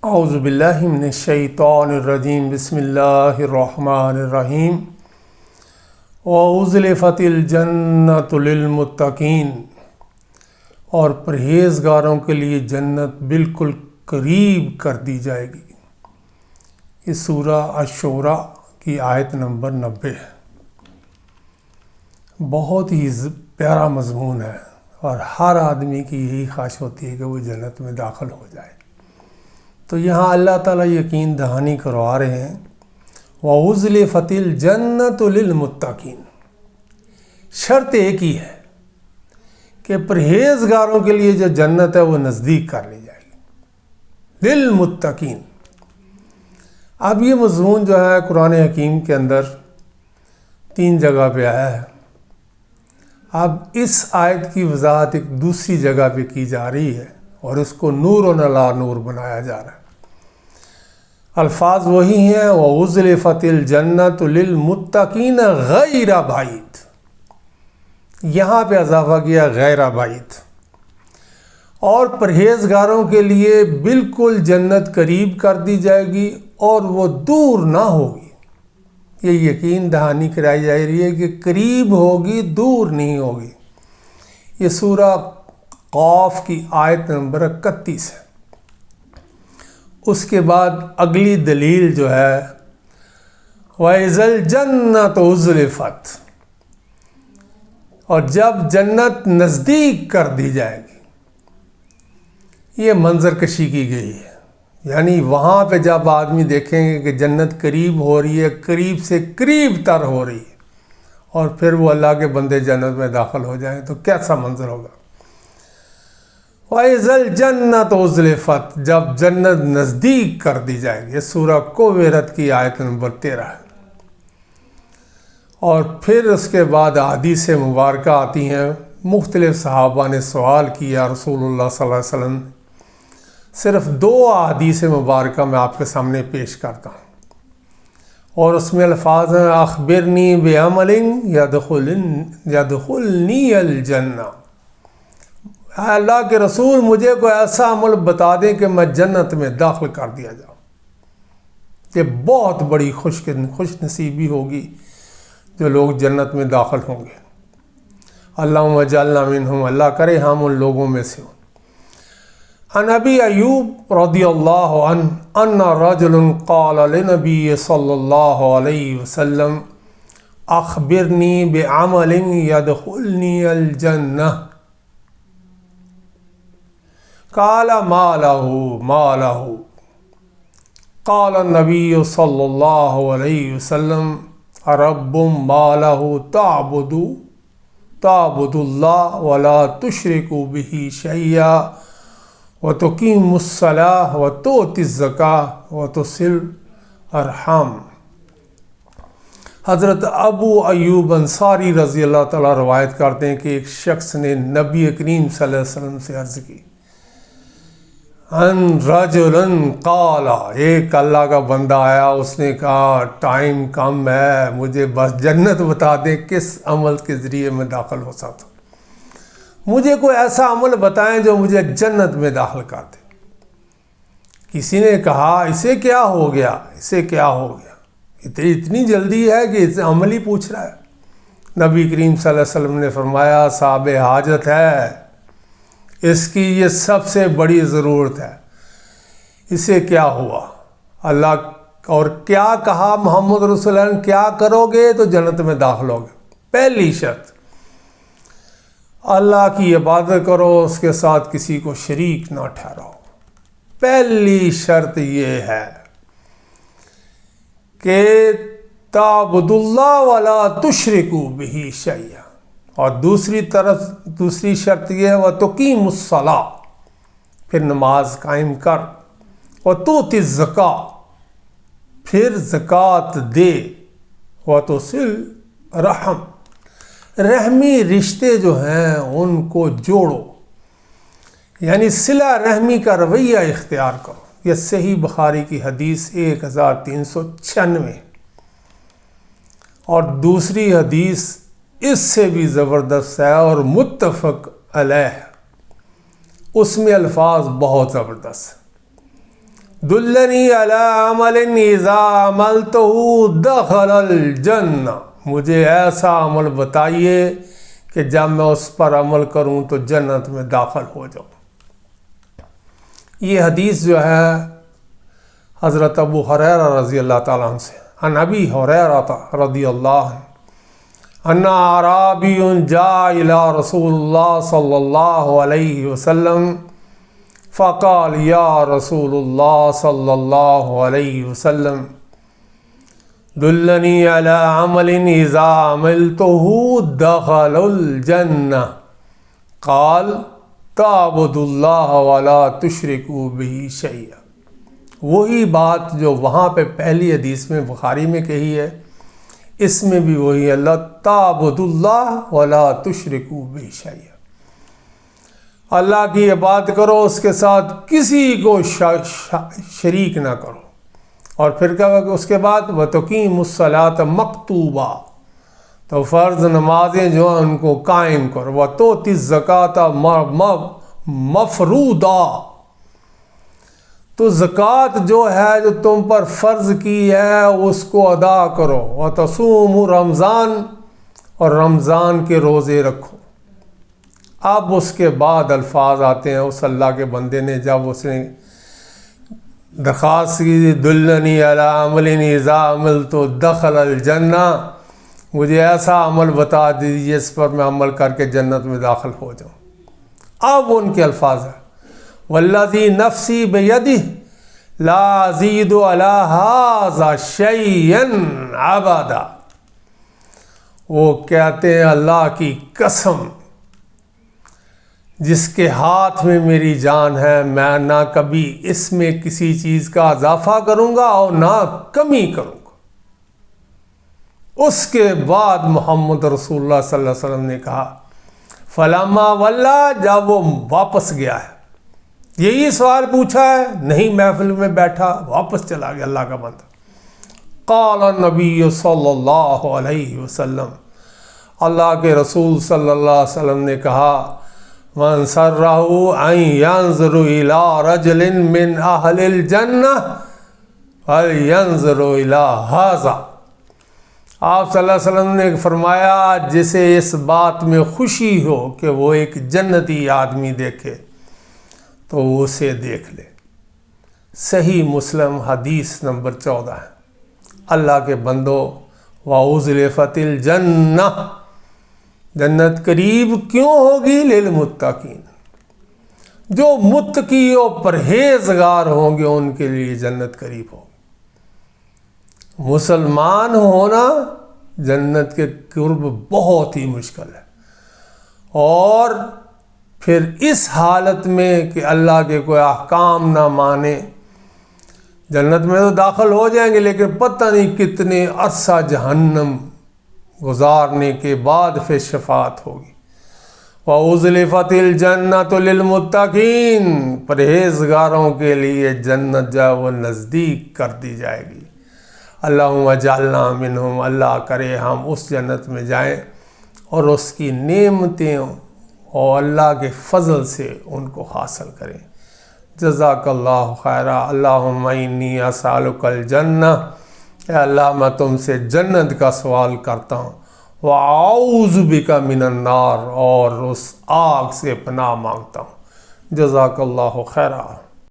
اعوذ باللہ من الشیطان الرجیم بسم اللہ الرحمن الرحیم وَأُزْلِفَتِ الْجَنَّةُ لِلْمُتَّقِينَ، اور پرہیزگاروں کے لیے جنت بالکل قریب کر دی جائے گی۔ یہ سورہ الشورى کی آیت نمبر 90 ہے۔ بہت ہی پیارا مضمون ہے اور ہر آدمی کی یہی خواہش ہوتی ہے کہ وہ جنت میں داخل ہو جائے۔ تو یہاں اللہ تعالیٰ یقین دہانی کروا رہے ہیں وَأُزْلِفَتِ الْجَنَّةُ لِلْمُتَّقِينَ، شرط ایک ہی ہے کہ پرہیزگاروں کے لیے جو جنت ہے وہ نزدیک کر لی جائے گی، للمتقین۔ اب یہ مضمون جو ہے قرآن حکیم کے اندر 3 جگہ پہ آیا ہے۔ اب اس آیت کی وضاحت ایک دوسری جگہ پہ کی جا رہی ہے اور اس کو نور علی نور بنایا جا رہا ہے۔ الفاظ وہی ہیں وَأُزْلِفَتِ الْجَنَّةُ لِلْمُتَّقِينَ غَيْرَ بَعِيدٍ، یہاں پہ اضافہ کیا غیر بعید، اور پرہیزگاروں کے لیے بالکل جنت قریب کر دی جائے گی اور وہ دور نہ ہوگی۔ یہ یقین دہانی کرائی جا رہی ہے کہ قریب ہوگی، دور نہیں ہوگی۔ یہ سورہ قاف کی آیت نمبر 31 ہے۔ اس کے بعد اگلی دلیل جو ہے وَإِذَا الْجَنَّةُ أُزْلِفَتْ، اور جب جنت نزدیک کر دی جائے گی، یہ منظر کشی کی گئی ہے۔ یعنی وہاں پہ جب آدمی دیکھیں گے کہ جنت قریب ہو رہی ہے، قریب سے قریب تر ہو رہی ہے، اور پھر وہ اللہ کے بندے جنت میں داخل ہو جائیں تو کیسا منظر ہوگا۔ وَإِذَا الْجَنَّةُ أُزْلِفَتْ، جب جنت نزدیک کر دی جائے گی۔ یہ سورہ کوثر کی آیت نمبر 13 ہے۔ اور پھر اس کے بعد احادیث مبارکہ آتی ہیں۔ مختلف صحابہ نے سوال کیا رسول اللہ صلی اللہ علیہ وسلم، صرف 2 احادیث مبارکہ میں آپ کے سامنے پیش کرتا ہوں، اور اس میں الفاظ ہیں اخبرنی بعمل یدخلنی الجنہ، اے اللہ کے رسول مجھے کوئی ایسا عمل بتا دیں کہ میں جنت میں داخل کر دیا جاؤں۔ یہ بہت بڑی خوش نصیبی ہوگی جو لوگ جنت میں داخل ہوں گے۔ اللہم اجعلنا منہم، اللہ کرے ہم ان لوگوں میں سے ہوں۔ عن ابی ایوب رضی اللہ عنہ ان رجل قال لنبی صلی اللہ علیہ وسلم اخبرنی بعمل یدخلنی الجنہ، قال ما له قال النبی صلی اللہ علیہ وسلم رب ما له تعبد اللہ ولا تشرک به شیئا وتقیم الصلاۃ وتؤتی الزکاۃ وتصل الارحام۔ حضرت ابو ایوب انصاری رضی اللہ تعالیٰ روایت کرتے ہیں کہ ایک شخص نے نبی کریم صلی اللہ علیہ وسلم سے عرض کی، ان رجل قال، ایک اللہ کا بندہ آیا، اس نے کہا ٹائم کم ہے، مجھے بس جنت بتا دیں کس عمل کے ذریعے میں داخل ہو سکتا ہوں، مجھے کوئی ایسا عمل بتائیں جو مجھے جنت میں داخل کر دے۔ کسی نے کہا اسے کیا ہو گیا، اسے کیا ہو گیا، اتنی جلدی ہے کہ اسے عمل ہی پوچھ رہا ہے۔ نبی کریم صلی اللہ علیہ وسلم نے فرمایا صاحب حاجت ہے، اس کی یہ سب سے بڑی ضرورت ہے، اسے کیا ہوا؟ اللہ اور کیا کہا محمد رسول اللہ، کیا کرو گے تو جنت میں داخل ہوگے؟ پہلی شرط اللہ کی عبادت کرو، اس کے ساتھ کسی کو شریک نہ ٹھہراؤ۔ پہلی شرط یہ ہے کہ تعبد اللہ ولا تشرکوا بہ شیئا، اور دوسری شرط یہ ہے وتقیم الصلاۃ، پھر نماز قائم کر، وتؤتی الزکاۃ، پھر زکوٰۃ دے، وتصل رحم، رحمی رشتے جو ہیں ان کو جوڑو، یعنی صلہ رحمی کا رویہ اختیار کرو۔ یہ صحیح بخاری کی حدیث 1396، اور دوسری حدیث اس سے بھی زبردست ہے اور متفق علیہ، اس میں الفاظ بہت زبردست ہیں۔ دلنی علی عمل اذا عملتہ دخل الجنہ، مجھے ایسا عمل بتائیے کہ جب میں اس پر عمل کروں تو جنت میں داخل ہو جاؤں۔ یہ حدیث جو ہے حضرت ابو ہریرہ رضی اللہ تعالیٰ عنہ سے، عن ابی ہریرہ رضی اللہ عنہ ان اعرابی جاء الى رسول اللہ صلی اللہ علیہ وسلم فقال یا رسول اللہ صلی اللہ علیہ وسلم دلنی علی عمل اذا عملته دخل الجنہ قال تعبد اللہ ولا تشرکوا به شیئا۔ وہی بات جو وہاں پہ پہلی حدیث میں بخاری میں کہی ہے، اس میں بھی وہی ہے، لا تعبد اللہ ولا تشرکوا به شیئا، اللہ کی عبادت کرو، اس کے ساتھ کسی کو شریک نہ کرو۔ اور پھر کہا کہ اس کے بعد وَتُقِیمُ الصَّلَاةَ مَکْتُوبًا، تو فرض نمازیں جو ہیں ان کو قائم کرو، وَتُؤْتِ الزَّکَاةَ مَفْرُوضًا، تو زکوٰۃ جو ہے جو تم پر فرض کی ہے اس کو ادا کرو، وَتَصُومُ رمضان، اور رمضان کے روزے رکھو۔ اب اس کے بعد الفاظ آتے ہیں اس اللہ کے بندے نے، جب اس نے درخواست کی دلنی علی عمل اذا عملت دخل الجنہ، مجھے ایسا عمل بتا دیجیے اس پر میں عمل کر کے جنت میں داخل ہو جاؤں۔ اب ان کے الفاظ ہیں والذی نفسی بیدہ لا ازید علی ھذا شیئا ابدا، وہ کہتے ہیں اللہ کی قسم جس کے ہاتھ میں میری جان ہے، میں نہ کبھی اس میں کسی چیز کا اضافہ کروں گا اور نہ کمی کروں گا۔ اس کے بعد محمد رسول اللہ صلی اللہ علیہ وسلم نے کہا فلما ولا، جب وہ واپس گیا ہے، یہی سوال پوچھا ہے، نہیں محفل میں بیٹھا، واپس چلا گیا اللہ کا بندہ۔ قال النبی صلی اللہ علیہ وسلم، اللہ کے رسول صلی اللہ علیہ وسلم نے کہا من سرہ ان ینظر الی رجل من اہل الجنہ فلینظر الی ھذا، آپ صلی اللہ علیہ وسلم نے فرمایا جسے اس بات میں خوشی ہو کہ وہ ایک جنتی آدمی دیکھے تو وہ اسے دیکھ لے۔ صحیح مسلم حدیث نمبر 14 ہے۔ اللہ کے بندو وَأُزْلِفَتِ الْجَنَّةُ، جنت قریب کیوں ہوگی؟ للمتقین، جو متقی و پرہیزگار ہوں گے ان کے لیے جنت قریب ہوگی۔ مسلمان ہونا جنت کے قرب بہت ہی مشکل ہے، اور پھر اس حالت میں کہ اللہ کے کوئی احکام نہ مانے، جنت میں تو داخل ہو جائیں گے لیکن پتہ نہیں کتنے عرصہ جہنم گزارنے کے بعد پھر شفاعت ہوگی۔ وَأُزْلِفَتِ الْجَنَّةُ لِلْمُتَّقِينَ، پرہیزگاروں کے لیے جنت جو وہ نزدیک کر دی جائے گی۔ اللہم اجعلنا منہم، اللہ کرے ہم اس جنت میں جائیں اور اس کی نعمتیں اور اللہ کے فضل سے ان کو حاصل کریں۔ جزاک اللہ خیرہ۔ اللہم انی اسألک الجنہ، اے اللہ میں تم سے جنت کا سوال کرتا ہوں، وَأَعُوذُ بِكَ مِنَ النَّارِ، اور اس آگ سے پناہ مانگتا ہوں۔ جزاک اللہ خیرہ۔